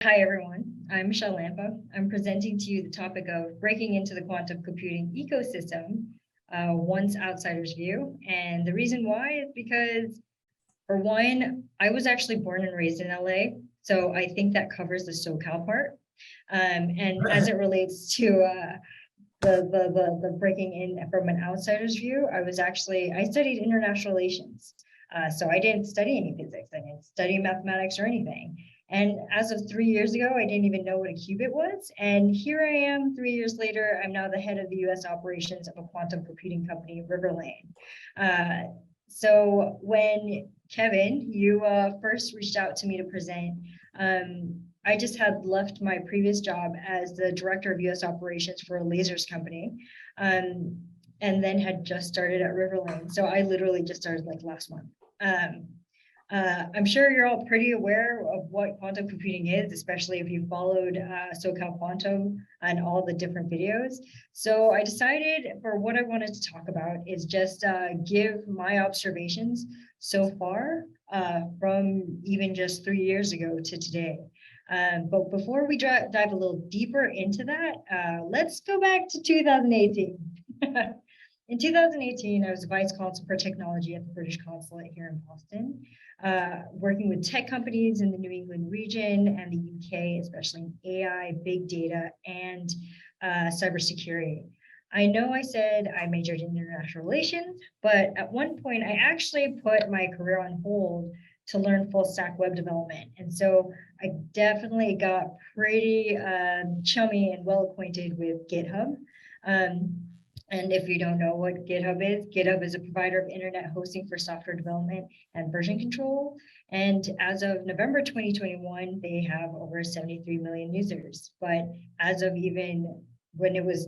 Hi, everyone. I'm Michelle Lampa. I'm presenting to you the topic of breaking into the quantum computing ecosystem, once outsiders view. And the reason why is because, for one, I was actually born and raised in LA. So I think that covers the SoCal part. And as it relates to the breaking in from an outsider's view, I studied international relations. So I didn't study any physics. I didn't study mathematics or anything. And as of 3 years ago, I didn't even know what a qubit was. And here I am 3 years later. I'm now the head of the US operations of a quantum computing company, Riverlane. So when Kevin, you first reached out to me to present, I just had left my previous job as the director of US operations for a lasers company, and then had just started at Riverlane. So I literally just started like last month. I'm sure you're all pretty aware of what quantum computing is, especially if you followed SoCal Quantum and all the different videos. So I decided for what I wanted to talk about is just give my observations so far from even just 3 years ago to today. But before we dive a little deeper into that, let's go back to 2018. In 2018, I was vice consul for technology at the British consulate here in Boston, working with tech companies in the New England region and the UK, especially in AI, big data, and cybersecurity. I know I said I majored in international relations, but at one point I actually put my career on hold to learn full stack web development. And so I definitely got pretty chummy and well acquainted with GitHub. And if you don't know what GitHub is a provider of internet hosting for software development and version control. And as of November 2021, they have over 73 million users. But as of even when it was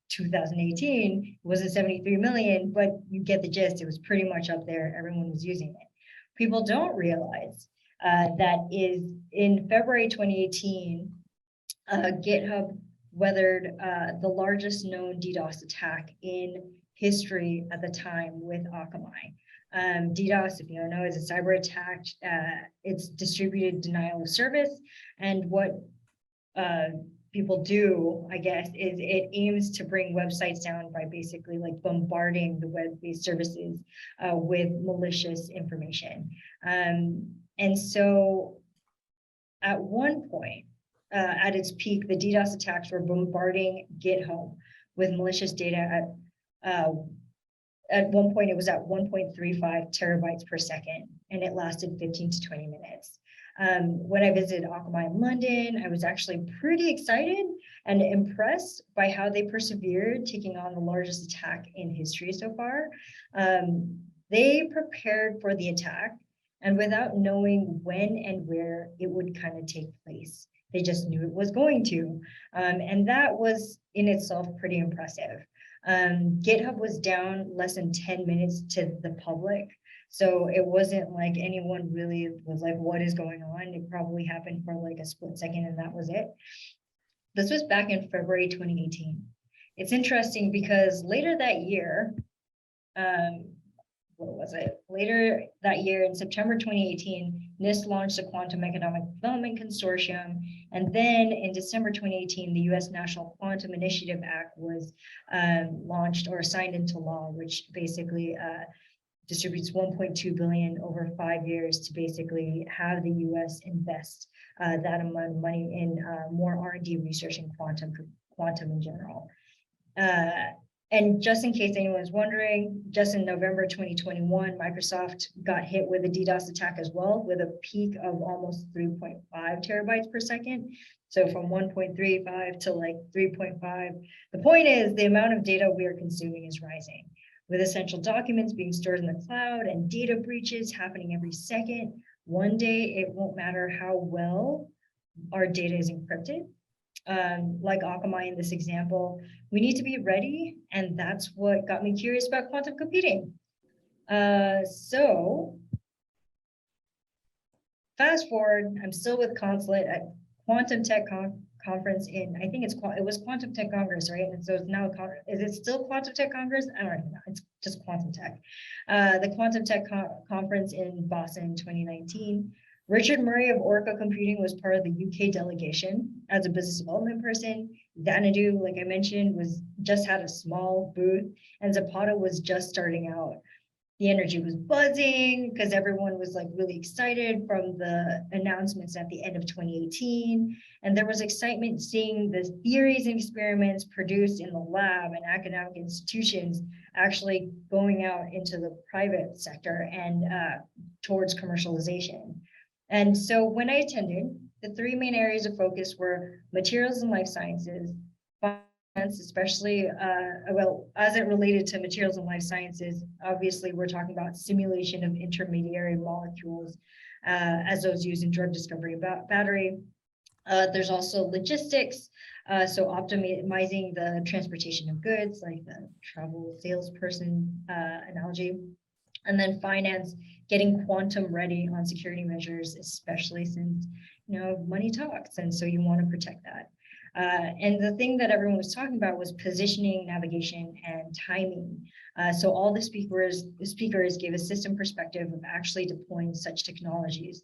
2018, it wasn't 73 million, but you get the gist. It was pretty much up there. Everyone was using it. People don't realize that is in February 2018, GitHub weathered the largest known DDoS attack in history at the time with Akamai. DDoS, if you don't know, is a cyber attack. It's distributed denial of service. And what people do, I guess, is it aims to bring websites down by basically like bombarding the web-based services with malicious information. And so at one point, at its peak, the DDoS attacks were bombarding GitHub with malicious data at one point, it was at 1.35 terabytes per second, and it lasted 15 to 20 minutes. When I visited Akamai in London, I was actually pretty excited and impressed by how they persevered, taking on the largest attack in history so far. They prepared for the attack, and without knowing when and where it would kind of take place. They just knew it was going to. And that was in itself pretty impressive. GitHub was down less than 10 minutes to the public. So it wasn't like anyone really was like, what is going on? It probably happened for like a split second and that was it. This was back in February 2018. It's interesting because later that year, Later that year, in September 2018, NIST launched the Quantum Economic Development Consortium. And then in December 2018, the US National Quantum Initiative Act was launched or signed into law, which basically distributes 1.2 billion over 5 years to basically have the US invest that amount of money in more R&D research in quantum in general. And just in case anyone's wondering, just in November 2021, Microsoft got hit with a DDoS attack as well, with a peak of almost 3.5 terabytes per second. So from 1.35 to like 3.5. The point is the amount of data we are consuming is rising, with essential documents being stored in the cloud and data breaches happening every second. One day, it won't matter how well our data is encrypted. Like Akamai in this example, we need to be ready, and that's what got me curious about quantum computing. So fast forward, I'm still with Consulate at Quantum Tech Conference in, I think it was Quantum Tech Congress, right? And so it's now, is it still Quantum Tech Congress? I don't know, it's just Quantum Tech. The Quantum Tech Conference in Boston in 2019. Richard Murray of Orca Computing was part of the UK delegation as a business development person. Xanadu, like I mentioned, was just had a small booth, and Zapata was just starting out. The energy was buzzing because everyone was like really excited from the announcements at the end of 2018. And there was excitement seeing the theories and experiments produced in the lab and academic institutions actually going out into the private sector and towards commercialization. And so when I attended, the three main areas of focus were materials and life sciences, especially well, as it related to materials and life sciences. Obviously, we're talking about simulation of intermediary molecules as those used in drug discovery battery. There's also logistics, so optimizing the transportation of goods, like the travel salesperson analogy. And then finance, getting quantum ready on security measures, especially since, money talks. And so you want to protect that. And the thing that everyone was talking about was positioning, navigation, and timing. So all the speakers gave a system perspective of actually deploying such technologies,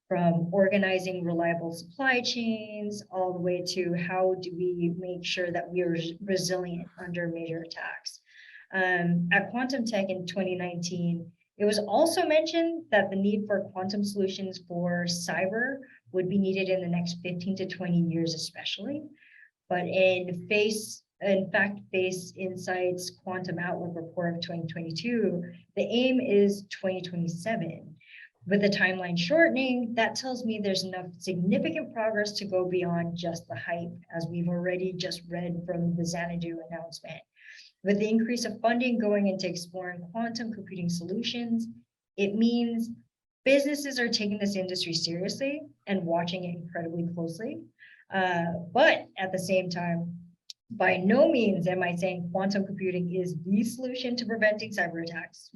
from organizing reliable supply chains all the way to how do we make sure that we are resilient under major attacks. At Quantum Tech in 2019, it was also mentioned that the need for quantum solutions for cyber would be needed in the next 15 to 20 years, especially. But in fact-based insights quantum outlook report of 2022, the aim is 2027. With the timeline shortening, that tells me there's enough significant progress to go beyond just the hype, as we've already just read from the Xanadu announcement. With the increase of funding going into exploring quantum computing solutions, it means businesses are taking this industry seriously and watching it incredibly closely. But at the same time, by no means am I saying quantum computing is the solution to preventing cyber attacks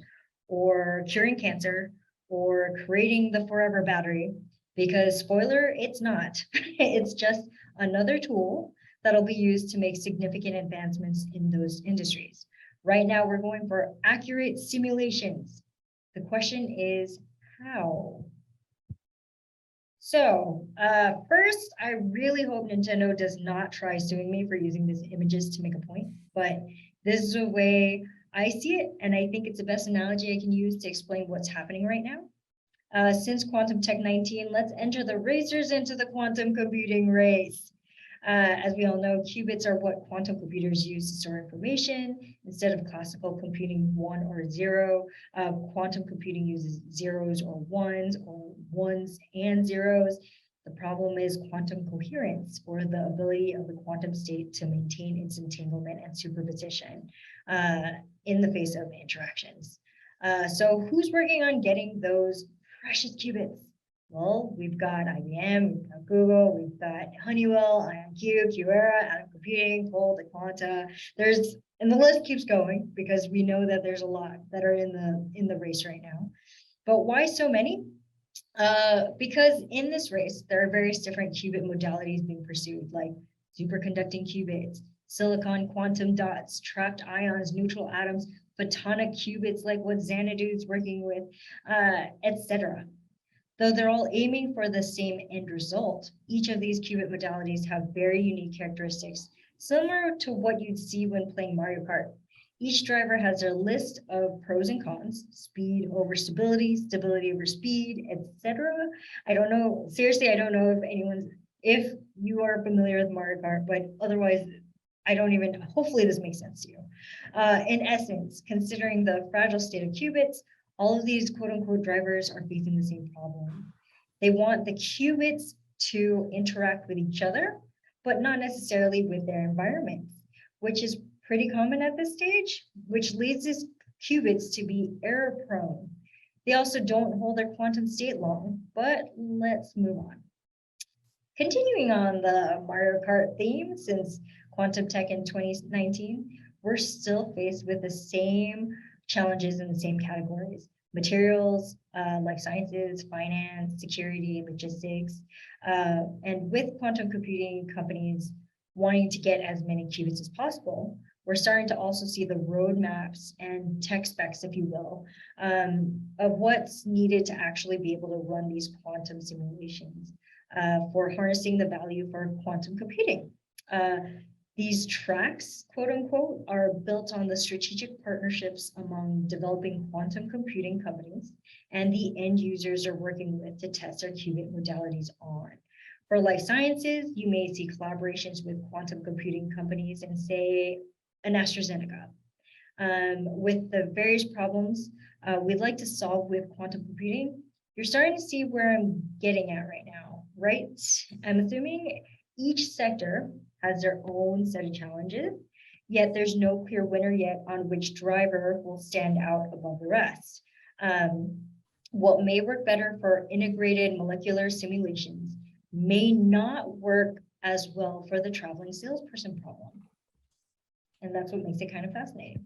or curing cancer or creating the forever battery, because spoiler, it's not. It's just another tool that'll be used to make significant advancements in those industries. Right now, we're going for accurate simulations. The question is how? So first, I really hope Nintendo does not try suing me for using these images to make a point, but this is a way I see it, and I think it's the best analogy I can use to explain what's happening right now. Since Quantum Tech 19, let's enter the racers into the quantum computing race. As we all know, qubits are what quantum computers use to store information. Instead of classical computing 1 or 0, quantum computing uses zeros or ones and zeros. The problem is quantum coherence, or the ability of the quantum state to maintain its entanglement and superposition in the face of interactions. So who's working on getting those precious qubits? Well, we've got IBM, we've got Google, we've got Honeywell, IonQ, QEra, Atom Computing, Fold, Quanta. And the list keeps going because we know that there's a lot that are in the race right now. But why so many? Because in this race, there are various different qubit modalities being pursued, like superconducting qubits, silicon quantum dots, trapped ions, neutral atoms, photonic qubits, like what Xanadu is working with, etc. Though they're all aiming for the same end result, each of these qubit modalities have very unique characteristics, similar to what you'd see when playing Mario Kart. Each driver has their list of pros and cons: speed over stability, stability over speed, etc. I don't know, seriously, I don't know if you are familiar with Mario Kart, but otherwise, hopefully this makes sense to you. In essence, considering the fragile state of qubits, all of these quote unquote drivers are facing the same problem. They want the qubits to interact with each other, but not necessarily with their environments, which is pretty common at this stage, which leads these qubits to be error prone. They also don't hold their quantum state long, but let's move on. Continuing on the Mario Kart theme, since Quantum Tech in 2019, we're still faced with the same challenges in the same categories: materials, life sciences, finance, security, logistics. And with quantum computing companies wanting to get as many qubits as possible, we're starting to also see the roadmaps and tech specs, if you will, of what's needed to actually be able to run these quantum simulations for harnessing the value for quantum computing. These tracks, quote unquote, are built on the strategic partnerships among developing quantum computing companies and the end users are working with to test their qubit modalities on. For life sciences, you may see collaborations with quantum computing companies and say an AstraZeneca. With the various problems we'd like to solve with quantum computing, you're starting to see where I'm getting at right now, right? I'm assuming each sector has their own set of challenges, yet there's no clear winner yet on which driver will stand out above the rest. What may work better for integrated molecular simulations may not work as well for the traveling salesperson problem. And that's what makes it kind of fascinating.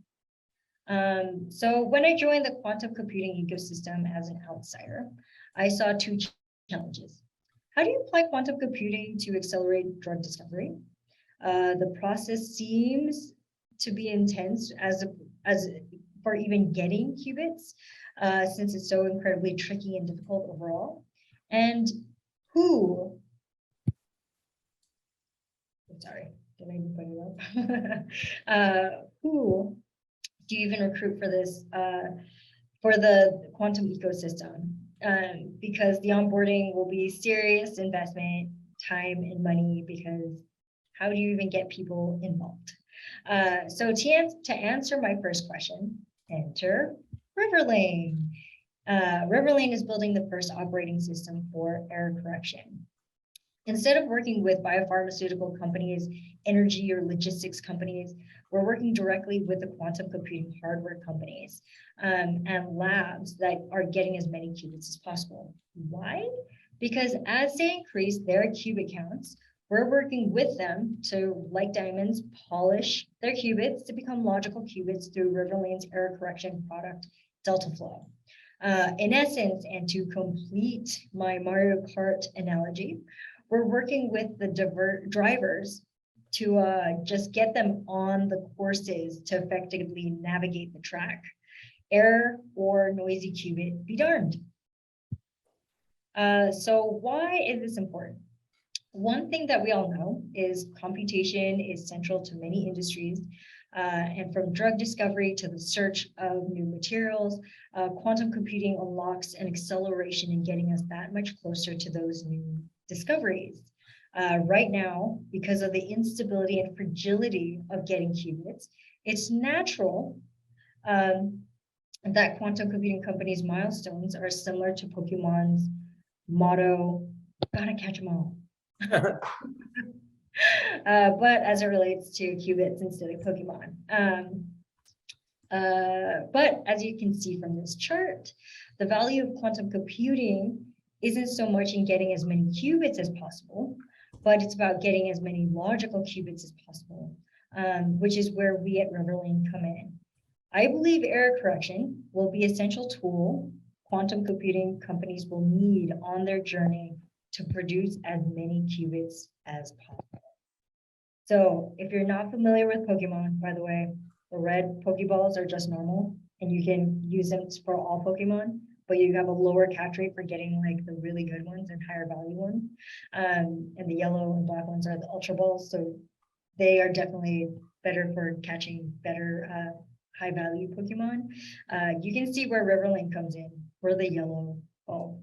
So when I joined the quantum computing ecosystem as an outsider, I saw two challenges. How do you apply quantum computing to accelerate drug discovery? The process seems to be intense as for even getting qubits, since it's so incredibly tricky and difficult overall. And who, sorry, did I even put it up? Who do you even recruit for this, for the quantum ecosystem? Because the onboarding will be serious investment, time and money, because how do you even get people involved? So to answer my first question, enter Riverlane. Riverlane is building the first operating system for error correction. Instead of working with biopharmaceutical companies, energy or logistics companies, we're working directly with the quantum computing hardware companies and labs that are getting as many qubits as possible. Why? Because as they increase their qubit counts, we're working with them to, like diamonds, polish their qubits to become logical qubits through Riverlane's error correction product, DeltaFlow. In essence, and to complete my Mario Kart analogy, we're working with the drivers to just get them on the courses to effectively navigate the track. Error or noisy qubit, be darned. So why is this important? One thing that we all know is computation is central to many industries, and from drug discovery to the search of new materials, quantum computing unlocks an acceleration in getting us that much closer to those new discoveries. Right now, because of the instability and fragility of getting qubits, it's natural that quantum computing companies' milestones are similar to Pokemon's motto, gotta catch them all. But as it relates to qubits instead of Pokemon. But as you can see from this chart, the value of quantum computing isn't so much in getting as many qubits as possible, but it's about getting as many logical qubits as possible, which is where we at Riverlane come in. I believe error correction will be an essential tool quantum computing companies will need on their journey to produce as many qubits as possible. So if you're not familiar with Pokemon, by the way, the red Pokeballs are just normal and you can use them for all Pokemon, but you have a lower catch rate for getting like the really good ones and higher value ones. And the yellow and black ones are the Ultra Balls. So they are definitely better for catching better high value Pokemon. You can see where Riverlane comes in. We're the yellow ball.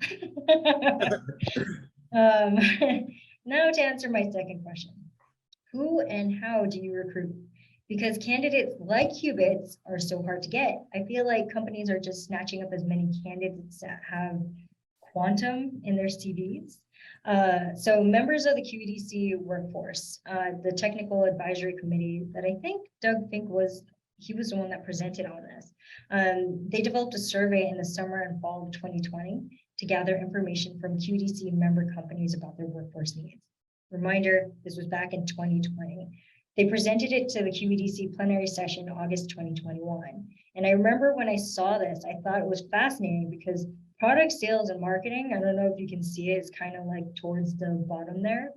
Now to answer my second question, who and how do you recruit? Because candidates like qubits are so hard to get. I feel like companies are just snatching up as many candidates that have quantum in their CVs. So members of the QEDC workforce, the technical advisory committee that I think Doug Fink was the one that presented on this. They developed a survey in the summer and fall of 2020 to gather information from QEDC member companies about their workforce needs. Reminder, this was back in 2020. They presented it to the QEDC plenary session August 2021. And I remember when I saw this, I thought it was fascinating because product sales and marketing, I don't know if you can see it, it's kind of like towards the bottom there.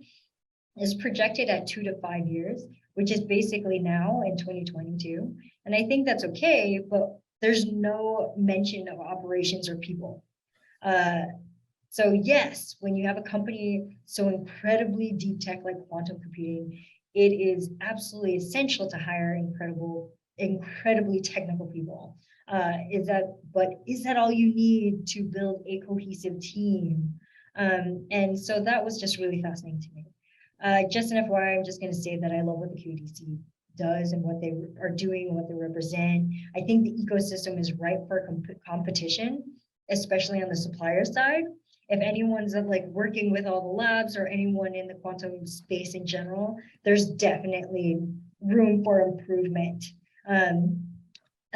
is projected at 2 to 5 years, which is basically now in 2022. And I think that's okay, but there's no mention of operations or people. So yes, when you have a company so incredibly deep tech like quantum computing, it is absolutely essential to hire incredibly technical people. Is that all you need to build a cohesive team? And so that was just really fascinating to me. Just an FYI, I'm just going to say that I love what the QDC does and what they are doing, what they represent. I think the ecosystem is ripe for competition, especially on the supplier side. If anyone's like working with all the labs or anyone in the quantum space in general, there's definitely room for improvement.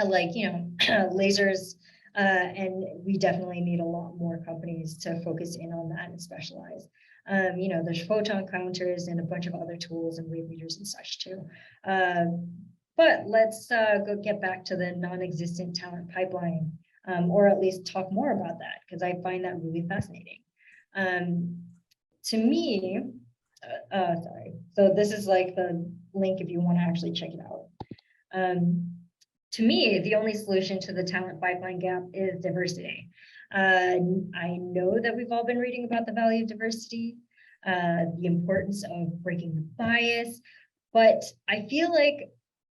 Like, lasers, and we definitely need a lot more companies to focus in on that and specialize. There's photon counters and a bunch of other tools and wave meters and such too. But let's go get back to the non-existent talent pipeline, or at least talk more about that, because I find that really fascinating. To me, sorry, so this is like the link if you want to actually check it out. To me, the only solution to the talent pipeline gap is diversity. I know that we've all been reading about the value of diversity, the importance of breaking the bias, but I feel like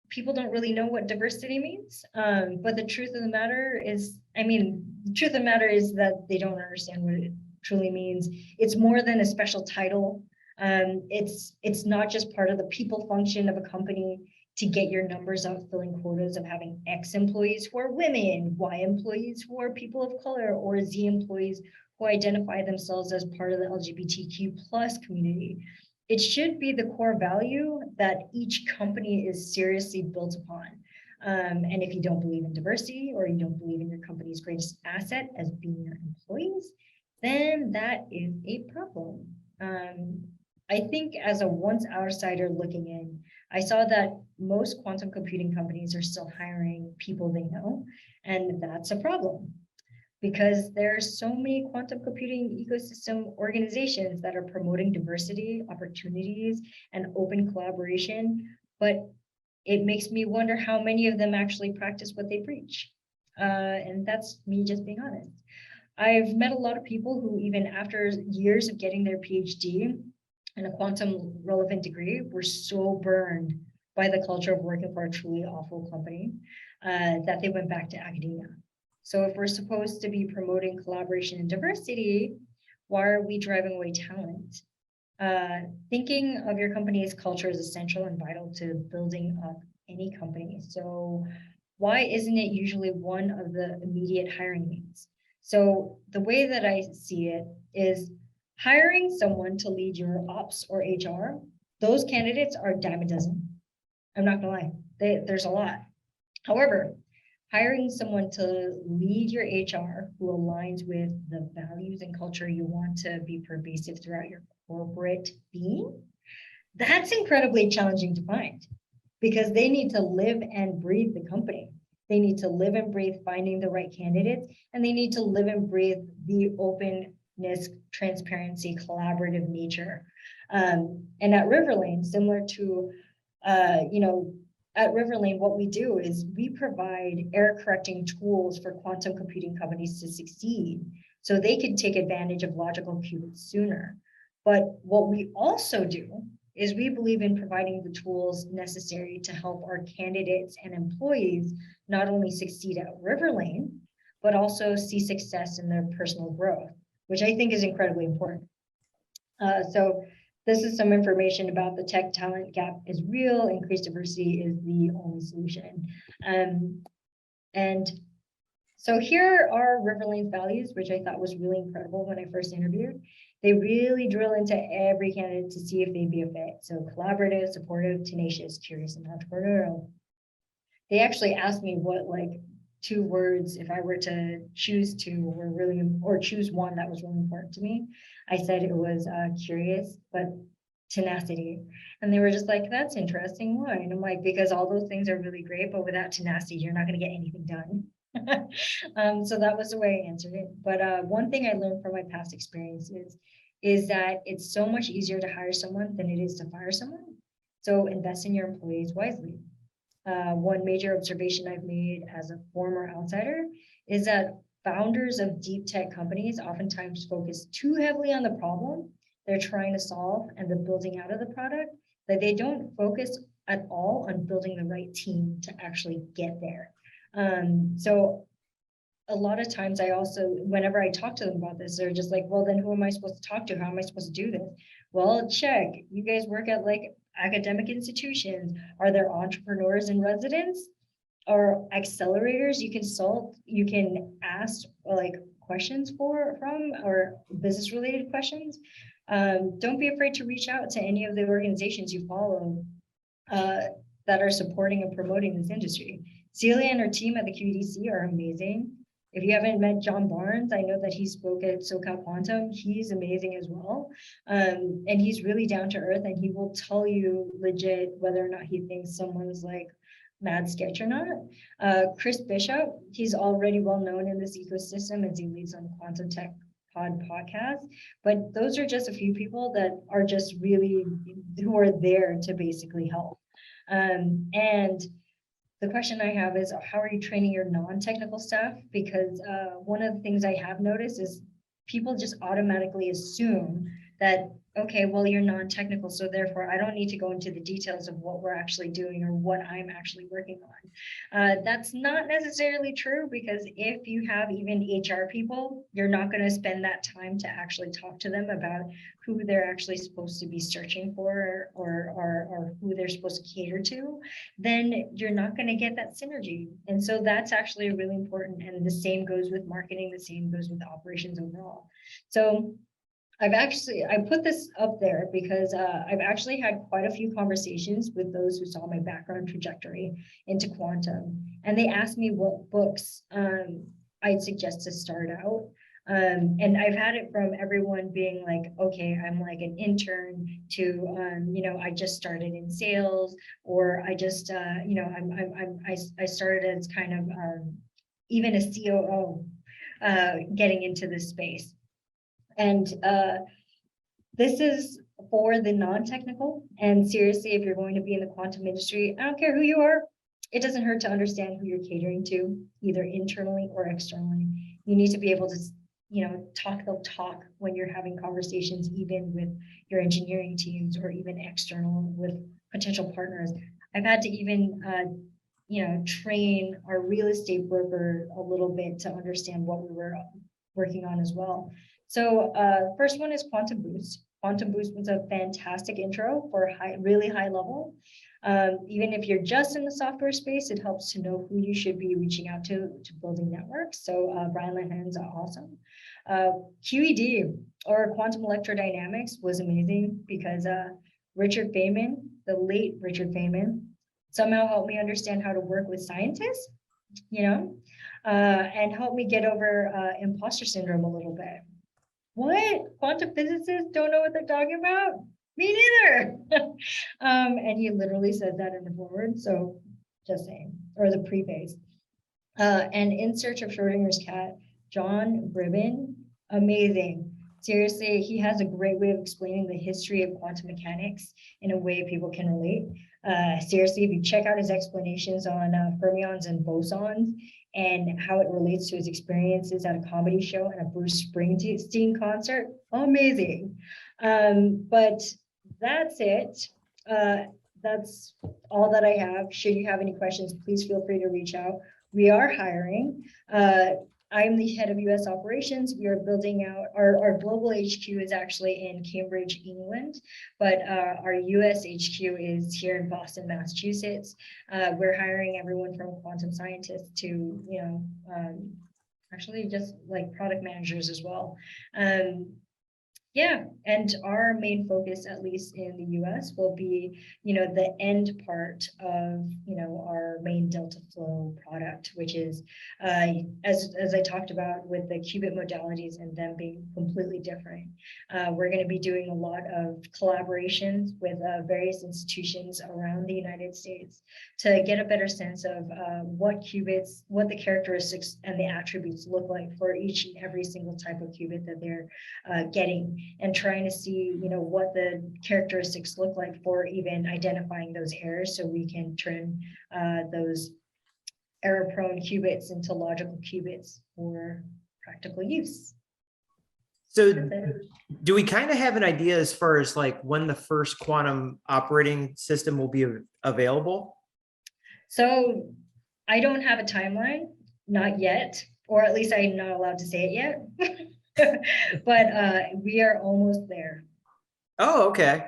people don't really know what diversity means. But the truth of the matter is, that they don't understand what it truly means. It's more than a special title. It's not just part of the people function of a company to get your numbers out, filling quotas of having X employees who are women, Y employees who are people of color, or Z employees who identify themselves as part of the LGBTQ plus community. It should be the core value that each company is seriously built upon. And if you don't believe in diversity, or you don't believe in your company's greatest asset as being your employees, then that is a problem. I think as a once outsider looking in, I saw that most quantum computing companies are still hiring people they know, and that's a problem because there are so many quantum computing ecosystem organizations that are promoting diversity, opportunities, and open collaboration, but it makes me wonder how many of them actually practice what they preach. And that's me just being honest. I've met a lot of people who, even after years of getting their PhD and a quantum relevant degree, were so burned by the culture of working for a truly awful company that they went back to academia. So if we're supposed to be promoting collaboration and diversity, why are we driving away talent? Thinking of your company's culture is essential and vital to building up any company. So why isn't it usually one of the immediate hiring needs? So the way that I see it is hiring someone to lead your ops or HR. Those candidates are a dime a dozen. I'm not gonna lie, there's a lot. However, hiring someone to lead your HR who aligns with the values and culture you want to be pervasive throughout your corporate being, that's incredibly challenging to find because they need to live and breathe the company. They need to live and breathe finding the right candidates, and they need to live and breathe the openness, transparency, collaborative nature. And at Riverlane, similar to, at Riverlane, what we do is we provide error correcting tools for quantum computing companies to succeed so they can take advantage of logical qubits sooner. But what we also do is we believe in providing the tools necessary to help our candidates and employees not only succeed at Riverlane, but also see success in their personal growth, which I think is incredibly important. So this is some information about the tech talent gap is real. Increased diversity is the only solution. And so here are Riverlane's values, which I thought was really incredible when I first interviewed. They really drill into every candidate to see if they'd be a fit. So collaborative, supportive, tenacious, curious, and entrepreneurial. They actually asked me what like 2 words, if I were to choose 2, were really, or choose one that was really important to me. I said it was curious, but tenacity. And they were just like, that's interesting. Why? And I'm like, because all those things are really great, but without tenacity, you're not going to get anything done. So that was the way I answered it. But one thing I learned from my past experience is is that it's so much easier to hire someone than it is to fire someone. So invest in your employees wisely. One major observation I've made as a former outsider is that founders of deep tech companies oftentimes focus too heavily on the problem they're trying to solve and the building out of the product, that they don't focus at all on building the right team to actually get there. So a lot of times I also, whenever I talk to them about this, they're just like, well, then who am I supposed to talk to? How am I supposed to do this? Well, check. You guys work at like academic institutions. Are there entrepreneurs in residence or accelerators you consult, you can ask like questions from, or business related questions? Don't be afraid to reach out to any of the organizations you follow that are supporting and promoting this industry. Celia and her team at the QEDC are amazing. If you haven't met John Barnes, I know that he spoke at SoCal Quantum. He's amazing as well. And he's really down to earth, and he will tell you legit whether or not he thinks someone's like mad sketch or not. Chris Bishop, he's already well known in this ecosystem as he leads on Quantum Tech podcast. But those are just a few people that are just really who are there to basically help. And the question I have is, how are you training your non-technical staff? Because one of the things I have noticed is people just automatically assume that, okay, well, you're non-technical, so therefore I don't need to go into the details of what we're actually doing or what I'm actually working on. That's not necessarily true, because if you have even HR people, you're not going to spend that time to actually talk to them about who they're actually supposed to be searching for, or who they're supposed to cater to, then you're not going to get that synergy. And so that's actually really important. And the same goes with marketing, the same goes with operations overall. So I put this up there because I've actually had quite a few conversations with those who saw my background trajectory into quantum. And they asked me what books I'd suggest to start out. And I've had it from everyone being like, okay, I'm like an intern to, I just started in sales, or I just, I started as kind of even a COO getting into this space. And this is for the non-technical. And seriously, if you're going to be in the quantum industry, I don't care who you are, it doesn't hurt to understand who you're catering to, either internally or externally. You need to be able to, talk the talk when you're having conversations, even with your engineering teams or even external with potential partners. I've had to even, train our real estate broker a little bit to understand what we were working on as well. So first one is Quantum Boost. Quantum Boost was a fantastic intro for really high level. Even if you're just in the software space, it helps to know who you should be reaching out to building networks. So Brian Lehan's awesome. QED, or quantum electrodynamics, was amazing because Richard Feynman, the late Richard Feynman, somehow helped me understand how to work with scientists, and helped me get over imposter syndrome a little bit. What? Quantum physicists don't know what they're talking about? Me neither. And he literally said that in the forward. So just saying, or the preface. And In Search of Schrodinger's Cat, John Bribben, amazing. Seriously, he has a great way of explaining the history of quantum mechanics in a way people can relate. Seriously, if you check out his explanations on fermions and bosons and how it relates to his experiences at a comedy show and a Bruce Springsteen concert, amazing. But that's it. That's all that I have. Should you have any questions, please feel free to reach out. We are hiring. I'm the head of US operations. We are building out, our global HQ is actually in Cambridge, England, but our US HQ is here in Boston, Massachusetts. We're hiring everyone from quantum scientists to, actually just like product managers as well. Yeah, and our main focus, at least in the US, will be, the end part of, our main Delta Flow product, which is, as I talked about with the qubit modalities and them being completely different. We're going to be doing a lot of collaborations with various institutions around the United States to get a better sense of what qubits, what the characteristics and the attributes look like for each and every single type of qubit that they're getting. and trying to see, what the characteristics look like for even identifying those errors, so we can turn those error-prone qubits into logical qubits for practical use. So do we kind of have an idea as far as like when the first quantum operating system will be available? So I don't have a timeline, not yet, or at least I'm not allowed to say it yet. But we are almost there. Oh, okay.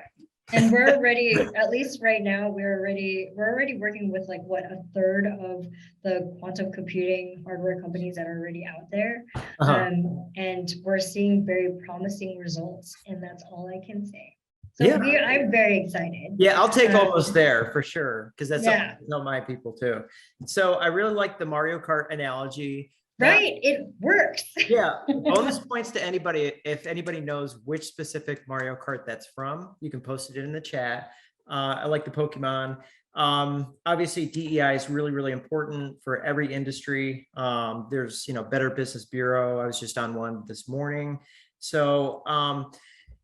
And we're already, at least right now, we're already working with like what, a third of the quantum computing hardware companies that are already out there. And we're seeing very promising results, and that's all I can say. So yeah, I'm very excited. Yeah, I'll take almost there for sure, because that's yeah. something I tell my people too. So I really like the Mario Kart analogy. Right, it works. Yeah, bonus points to anybody. If anybody knows which specific Mario Kart that's from, you can post it in the chat. I like the Pokemon. Obviously, DEI is really, really important for every industry. There's, Better Business Bureau. I was just on one this morning. So,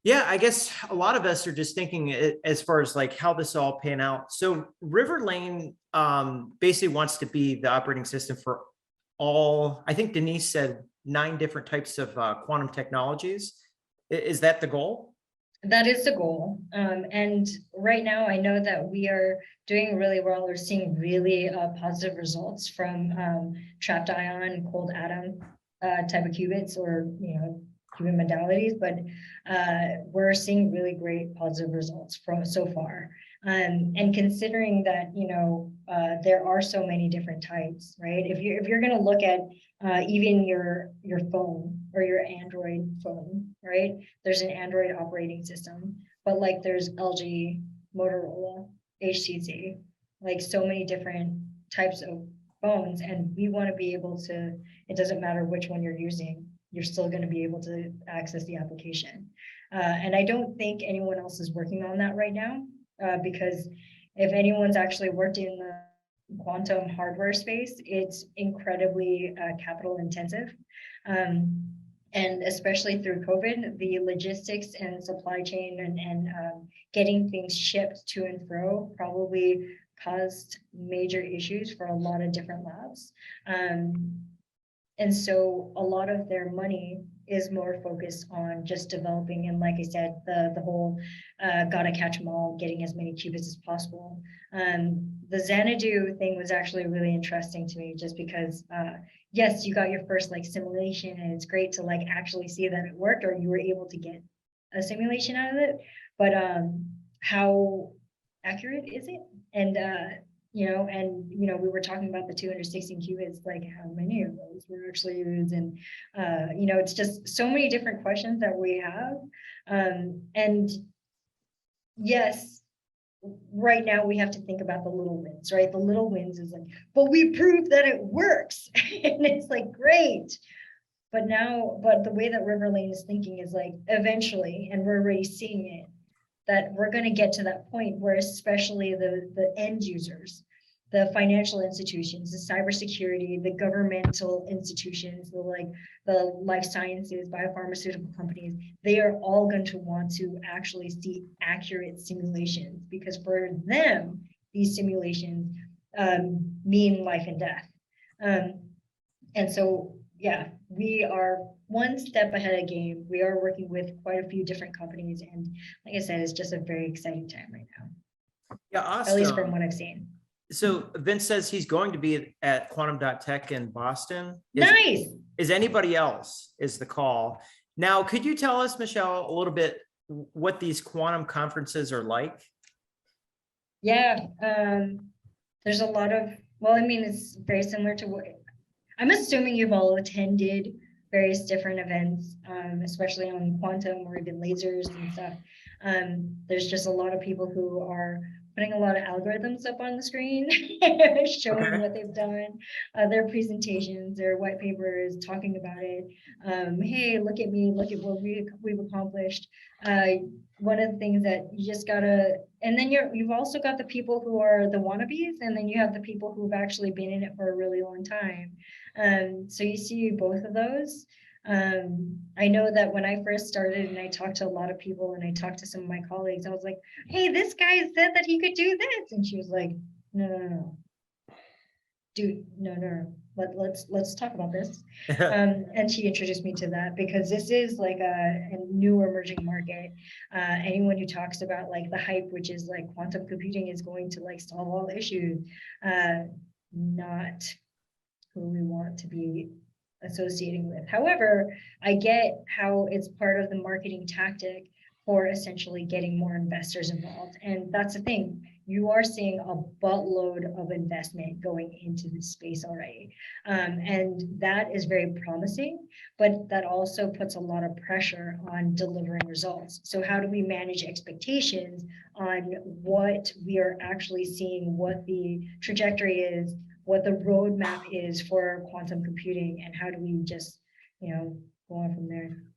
yeah, I guess a lot of us are just thinking as far as like how this all pan out. So Riverlane basically wants to be the operating system for all, I think Denise said 9 different types of quantum technologies. Is that the goal? That is the goal. And right now I know that we are doing really well. We're seeing really positive results from trapped ion, cold atom type of qubits, or, qubit modalities, but we're seeing really great positive results from so far. And considering that, there are so many different types, right? If you're going to look at even your phone or your Android phone, right? There's an Android operating system, but like there's LG, Motorola, HTC, like so many different types of phones, and we want to be able to. It doesn't matter which one you're using, you're still going to be able to access the application. And I don't think anyone else is working on that right now, because if anyone's actually worked in the quantum hardware space, it's incredibly capital intensive. And especially through COVID, the logistics and supply chain and getting things shipped to and fro probably caused major issues for a lot of different labs. And so a lot of their money is more focused on just developing, and like I said, the whole gotta catch them all, getting as many qubits as possible. The Xanadu thing was actually really interesting to me, just because yes, you got your first like simulation, and it's great to like actually see that it worked, or you were able to get a simulation out of it, but how accurate is it? And we were talking about the 216 qubits, like how many of those were actually used, and it's just so many different questions that we have. And yes, right now we have to think about the little wins, right? The little wins is like, but we proved that it works. And it's like, great. But the way that Riverlane is thinking is like, eventually, and we're already seeing it, that we're going to get to that point where especially the end users, the financial institutions, the cybersecurity, the governmental institutions, the life sciences, biopharmaceutical companies, they are all going to want to actually see accurate simulations, because for them, these simulations mean life and death. And so, yeah, we are one step ahead of game. We are working with quite a few different companies, and like I said, it's just a very exciting time right now. Yeah, awesome. At least from what I've seen. So Vince says he's going to be at quantum.tech in Boston. Nice. Is anybody else is the call. Now, could you tell us, Michelle, a little bit what these quantum conferences are like? Yeah, there's a lot of, well, I mean, it's very similar to what, I'm assuming you've all attended various different events, especially on quantum or even lasers and stuff. There's just a lot of people who are putting a lot of algorithms up on the screen, showing what they've done, their presentations, their white papers, talking about it. Hey, look at me, look at what we've accomplished. One of the things that you just gotta, and then you've also got the people who are the wannabes, and then you have the people who've actually been in it for a really long time. So you see both of those. I know that when I first started and I talked to a lot of people and I talked to some of my colleagues, I was like, hey, this guy said that he could do this. And she was like, no, no, no, dude, no, no, let's talk about this. And she introduced me to that because this is like a new emerging market. Anyone who talks about like the hype, which is like quantum computing is going to like solve all issues, not who we want to be associating with. However, I get how it's part of the marketing tactic for essentially getting more investors involved. And that's the thing. You are seeing a buttload of investment going into this space already. And that is very promising, but that also puts a lot of pressure on delivering results. So how do we manage expectations on what we are actually seeing, what the trajectory is, what the roadmap is for quantum computing, and how do we just, go on from there?